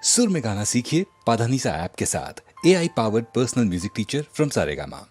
सुर में गाना सीखिए पाधानीसा ऐप के साथ। AI powered personal music teacher from Saregama.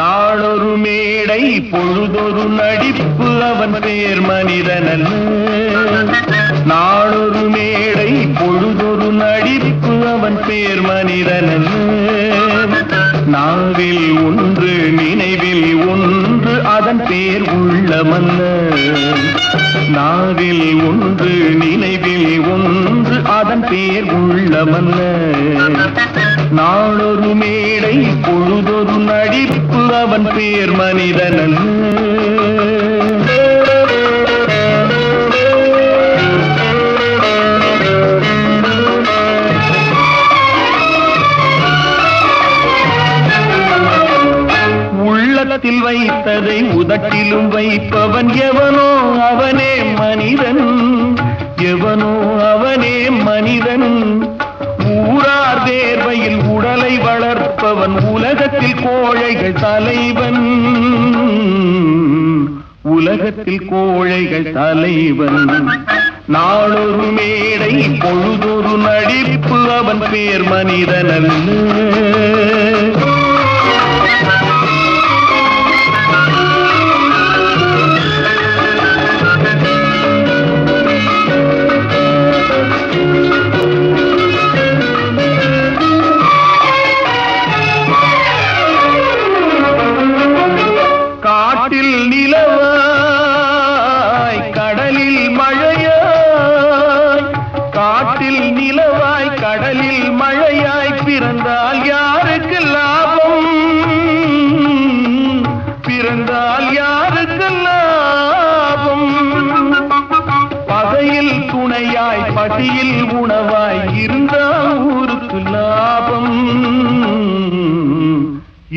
நாளொரு மேடை பொழுதொரு நடிப்பு அவன் பேர் மனிதனல்ல. நாளொரு மேடை பொழுதொரு நடிப்பு அவன் பேர் மனிதனல்ல. நாவில் ஒன்று நினைவில் ஒன்று அதன் பேர் உள்ளமல்ல. நாவில் ஒன்று நினைவில் ஒன்று அதன் பேர் உள்ளமல்ல. நாளொரு மேடை பொழுதொரு நடிப்பு அவன் பேர் மனிதனல்ல. உள்ளத்தில் வைத்ததை உதட்டிலும் வைப்பவன் எவனோ அவனே மனிதன். எவனோ அவனே மனிதன். ஊரார் தேர்வையில் உடலை வளர்ப்பவன் உலகத்தில் கோழைகள் தலைவன். உலகத்தில் கோழைகள் தலைவன். நாளொரு மேடை பொழுதொரு நடிப்பு அவன் பேர் மனிதனல்ல. காட்டில் நிலவாய் கடலில் மழையாய். காட்டில் நிலவாய் கடலில் மழையாய் பிறந்தால் யாருக்கு லாபம்? பிறந்தால் யாருக்கு லாபம்? பகையில் துணையாய் பசியில் உணவாய் இருந்தால் ஊருக்கு லாபம்.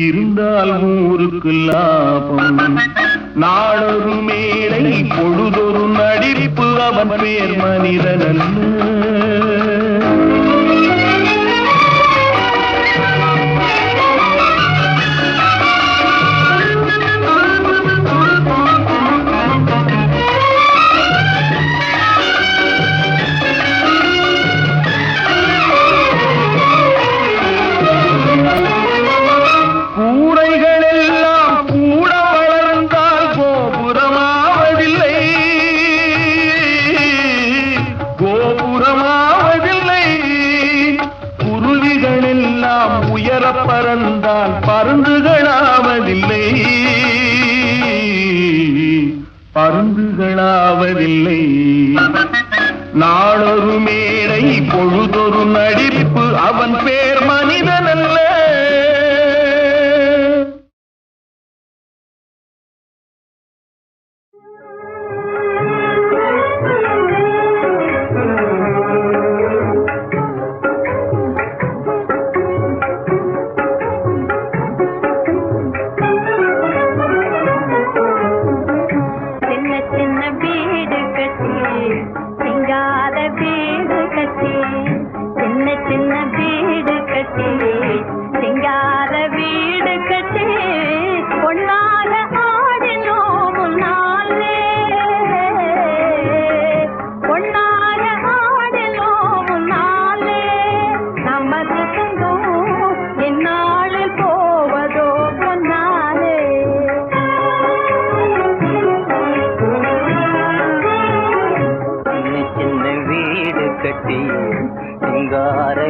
இருந்தால் ஊருக்கு லாபம். நாளொரு மேடை பொழுதொரு நடிப்பு அவன் பேர் மனிதனல்ல. பறந்தால் பருந்துகளாவதில்லை. பருந்துகளாவதில்லை. நாளொரு மேடை பொழுதொரு நடிப்பு அவன் பேர் மனிதனல்ல. சிங்கார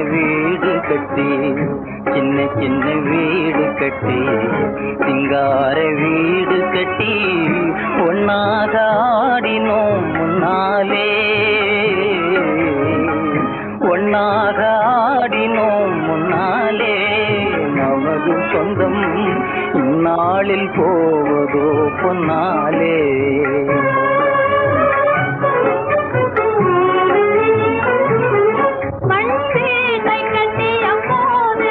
வீடு கட்டி சின்ன சின்ன வீடு கட்டி சிங்கார வீடு கட்டி ஒன்னாக ஆடினோம் முன்னாலே. ஒன்னாக ஆடினோம் முன்னாலே. நமது சொந்தம் இந்நாளில் போவதோ பொன்னாலே. மண் வீட்டை கட்டிய போது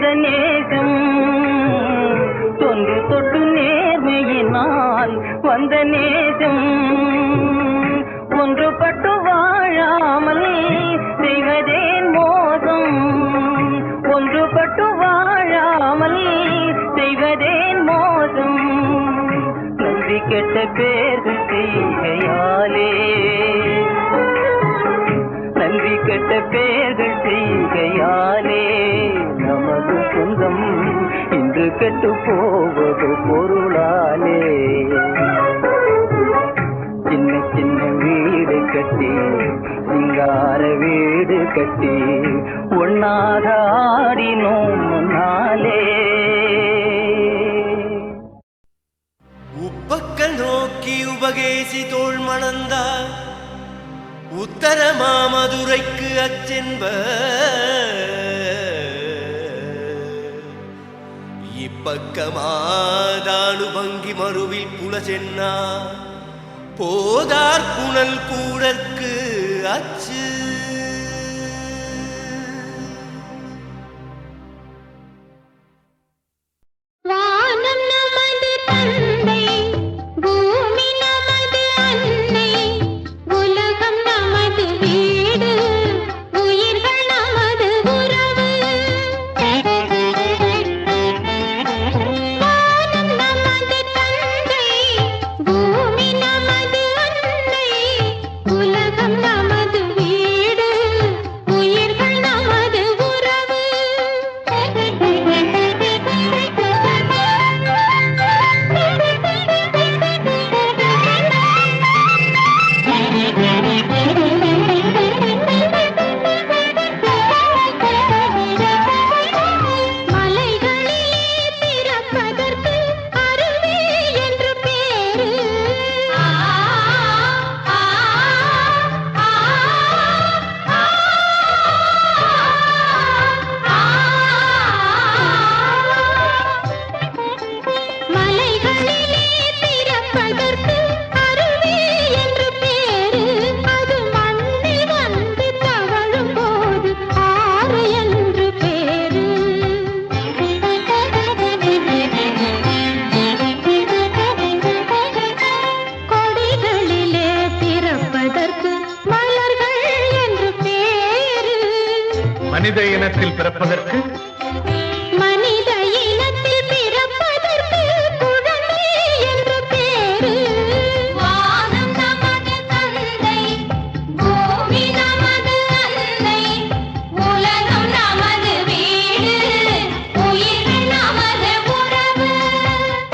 வந்த நேசம் தொன்று தொட்டு நேர்மையினால் வந்த நேசம் ஒன்றுபட்டு வாழாமல் செய்வதேன் மோசம் ஒன்றுபட்டு வாழாமல் செய்வதேன் மோசம் நன்றி கெட்ட பேர்கள் செய்கையாலே நன்றி கெட்ட பேர்கள் செய்கையாலே நமது சொந்தம் இன்று கெட்டு போவது பொருளாலே சின்ன சின்ன வீடு கட்டி சிங்கார வீடு கட்டி ஒன்னாக ஆடினோம் முன்னாலே உப்பக்கல் நோக்கி உபகேசி தோள் மணந்தார் உத்தர மாமதுரைக்கு அச்சென்ப இப்பக்கமாதானு பங்கி மறுவில் புலசென்னா போதார் புனல் கூடற்கு அச்சு மனித இனத்தில் பிறப்பதற்கு மனித இனத்தில் பிறப்பதற்கு குழந்தை என்று பேரு வானம் நமது தந்தை பூமி நமது அன்னை உலகம் நமது வீடு உயிர்கள் நமது உறவு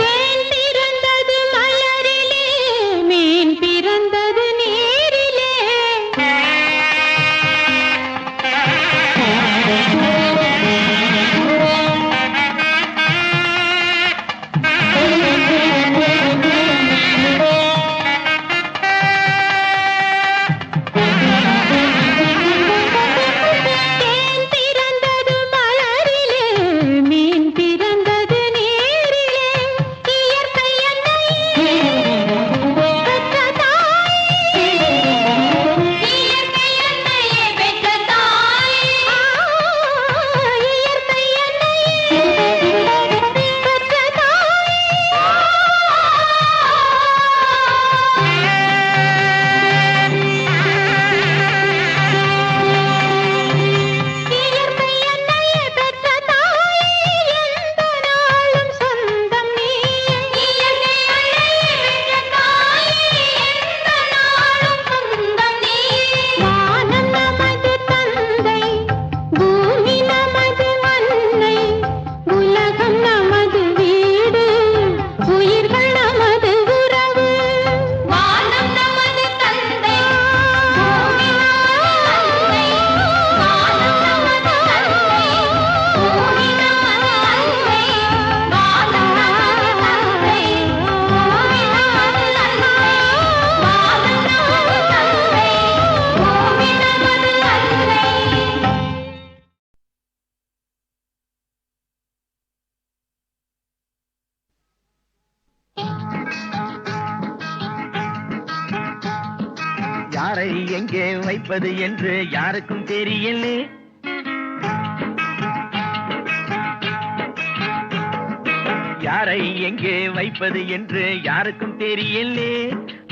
தேன் பிறந்தது மலரிலே மீன் பிறந்தது நீரிலே யாரை எங்கே வைப்பது என்று யாருக்கும் தெரியலே யாரை எங்கே வைப்பது என்று யாருக்கும் தெரியலே.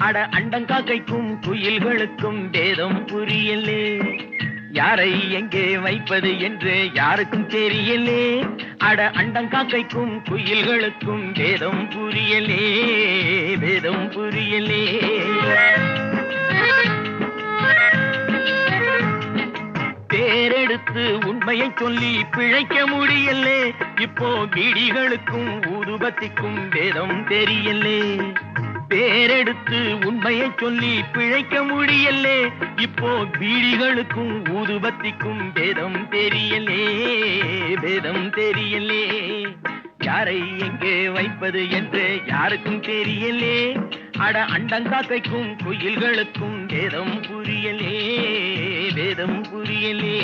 அட அண்டங்காக்கைக்கும் குயில்களுக்கும் வேதம் புரியலே. யாரை எங்கே வைப்பது என்று யாருக்கும் தெரியலே. அட அண்டங்காக்கைக்கும் குயில்களுக்கும் வேதம் புரியலே, வேதம் புரியலே. பேரெடுத்து உண்மையை சொல்லி பிழைக்க முடியலே. இப்போ பீடிகளுக்கும் ஊதுபத்திக்கும் வேதம் தெரியலே. பேரெடுத்து உண்மையை சொல்லி பிழைக்க முடியலே. இப்போ பீடிகளுக்கும் ஊதுபத்திக்கும் வேதம் தெரியலே, வேதம் தெரியலே. யாரை எங்கே வைப்பது என்று யாருக்கும் தெரியலே. அட அண்டங்காக்கைக்கும் குயில்களுக்கும் வேதம் புரியலே, வேதம் புரியலே.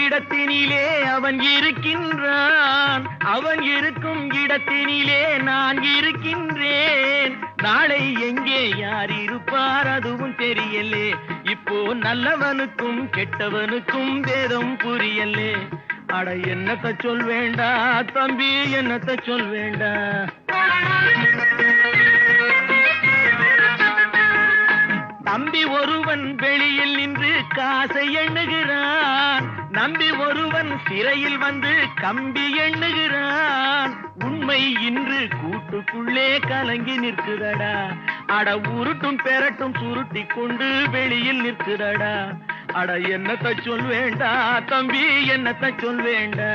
இடத்தினிலே அவன் இருக்கின்றான், அவன் இருக்கும் இடத்தினிலே நான் இருக்கின்றேன். நாளை எங்கே யார் இருப்பார் அதுவும் தெரியலே. இப்போ நல்லவனுக்கும் கெட்டவனுக்கும் வேதம் புரியலே. அட என்னத்த சொல் வேண்டா தம்பி, என்னத்த சொல் வேண்டா. தம்பி ஒருவன் வெளியில் நின்று காசை எண்ணுகிறான். நம்பி ஒருவன் சிறையில் வந்து கம்பி எண்ணுகிறான். உண்மை இன்று கூட்டுக்குள்ளே கலங்கி நிற்குதடா. அட உருட்டும் பெரட்டும் சுருட்டி கொண்டு வெளியில் நிற்குதடா. அட என்னத்த சொல் வேண்டா தம்பி, என்னத்த சொல் வேண்டா.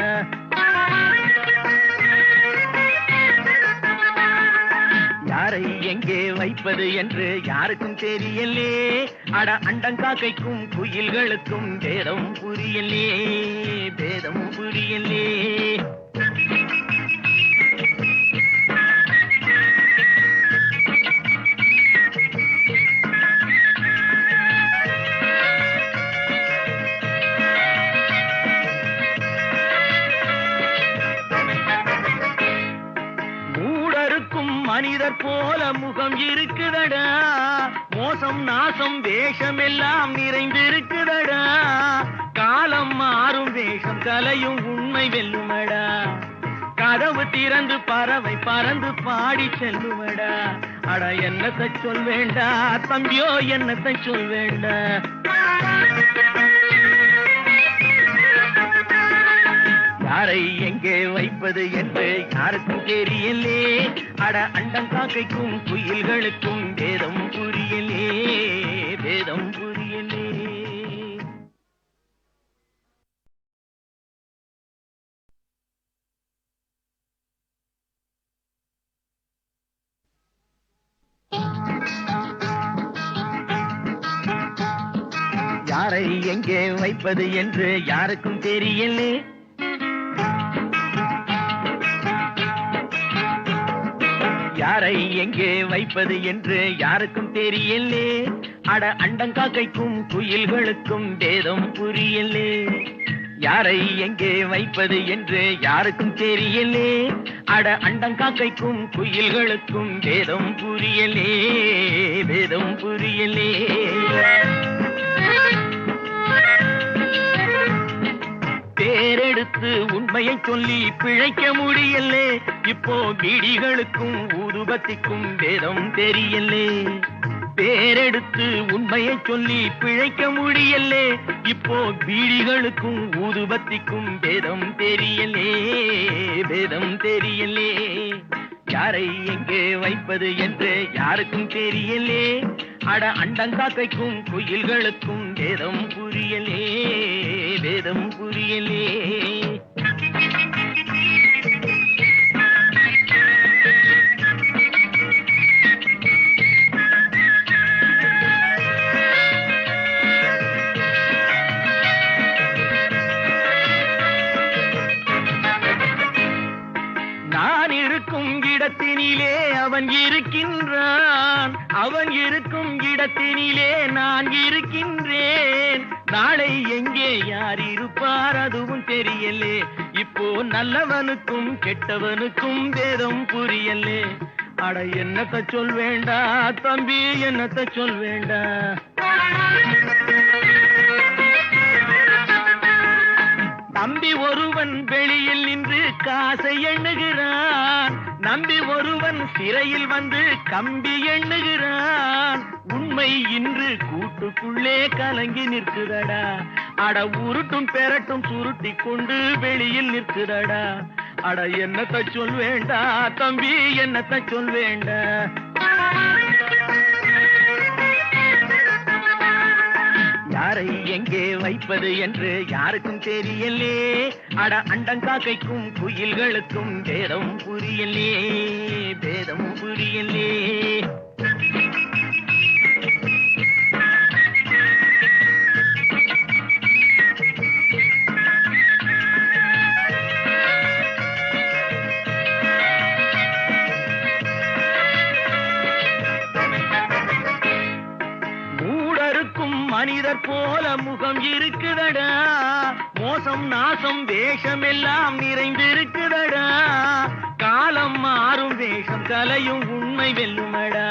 யாரை எங்கே வைப்பது என்று யாருக்கும் தெரியலே. அட அண்டங்காக்கைக்கும் குயில்களுக்கும் வேதம் புரியலே, வேதம் புரியலே. மனிதர் போல முகம் இருக்குதடா. மோசம் நாசம் வேஷம் எல்லாம் நிறைந்திருக்குதடா. காலம் மாறும் வேஷம் கலையும் உண்மை வெல்லுமடா. கதவு திறந்து பறவை பறந்து பாடி செல்லுமடா. அட என்னத்தை சொல் வேண்டா தம்பியோ, என்னத்தை சொல் வேண்டா. யாரை எங்கே வைப்பது என்று யாருக்கும் தெரியலே. அட அண்டங்காக்கைக்கும் குயில்களுக்கும் வேதம் புரியலே, வேதம் புரியலே. யாரை எங்கே வைப்பது என்று யாருக்கும் தெரியலே. யாரை எங்கே வைப்பது என்று யாருக்கும் தெரியலே. அட அண்டங்காக்கைக்கும் குயில்களுக்கும் வேதம் புரியலே. யாரை எங்கே வைப்பது என்று யாருக்கும் தெரியலே. அட அண்டங்காக்கைக்கும் குயில்களுக்கும் வேதம் புரியலே, வேதம் புரியலே. பேரெடுத்து உண்மையை சொல்லி பிழைக்க முடியலே. இப்போ பீடிகளுக்கும் ஊதுபத்திக்கும் வேதம் தெரியலே. பேரெடுத்து உண்மையை சொல்லி பிழைக்க முடியலே. இப்போ பீடிகளுக்கும் ஊதுபத்திக்கும் வேதம் தெரியலே, வேதம் தெரியலே. யாரை எங்கே வைப்பது என்று யாருக்கும் தெரியலே. அட அண்டங்காக்கைக்கும் குயில்களுக்கும் வேதம் புரியலே, வேதம் புரியலே. நான் இருக்கும் இடத்தினிலே அவன் இருக்கின்றான், அவன் இருக்கும் இடத்தினிலே நான் இருக்கின்றேன். நாளை எங்கே யார் இருப்பார் அதுவும் தெரியலே. இப்போ நல்லவனுக்கும் கெட்டவனுக்கும் வேதம் புரியலே. அட என்னத்த சொல் வேண்டா தம்பி, என்னத்த சொல் வேண்டா. தம்பி ஒருவன் வெளியில் நின்று காசை எண்ணுகிறான். நம்பி ஒருவன் சிறையில் வந்து கம்பி எண்ணுகிறான். உண்மை இன்று கூட்டுக்குள்ளே கலங்கி நிற்குதடா. அட உருட்டும் பெரட்டும் சுருட்டி கொண்டு வெளியில் நிற்குதடா. அட என்னத்த சொல் வேண்டா தம்பி, என்னத்த சொல் வேண்டா. யாரை எங்கே வைப்பது என்று யாருக்கும் தெரியலே. அட அண்டங்காக்கைக்கும் குயில்களுக்கும் பேதம் புரியலே, பேதம் புரியலே. மனிதர் போல முகம் இருக்குதடா. மோசம் நாசம் வேஷம் எல்லாம் நிறைந்திருக்குதடா. காலம் மாறும் வேஷம் கலையும் உண்மை வெல்லுமடா.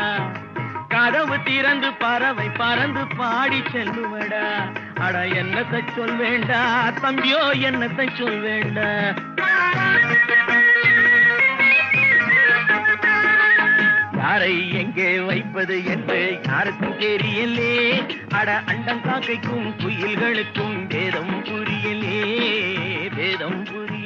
கதவு திறந்து பறவை பறந்து பாடி செல்லுமடா. அட என்னத்தை சொல் வேண்டா தம்பியோ, என்னத்தை சொல் வேண்டா. யாரை எங்கே வைப்பது என்று யாருக்கும் தெரியலே. அட அண்டங்காக்கைக்கும் குயில்களுக்கும் வேதம் புரியலே, வேதம் புரியலே.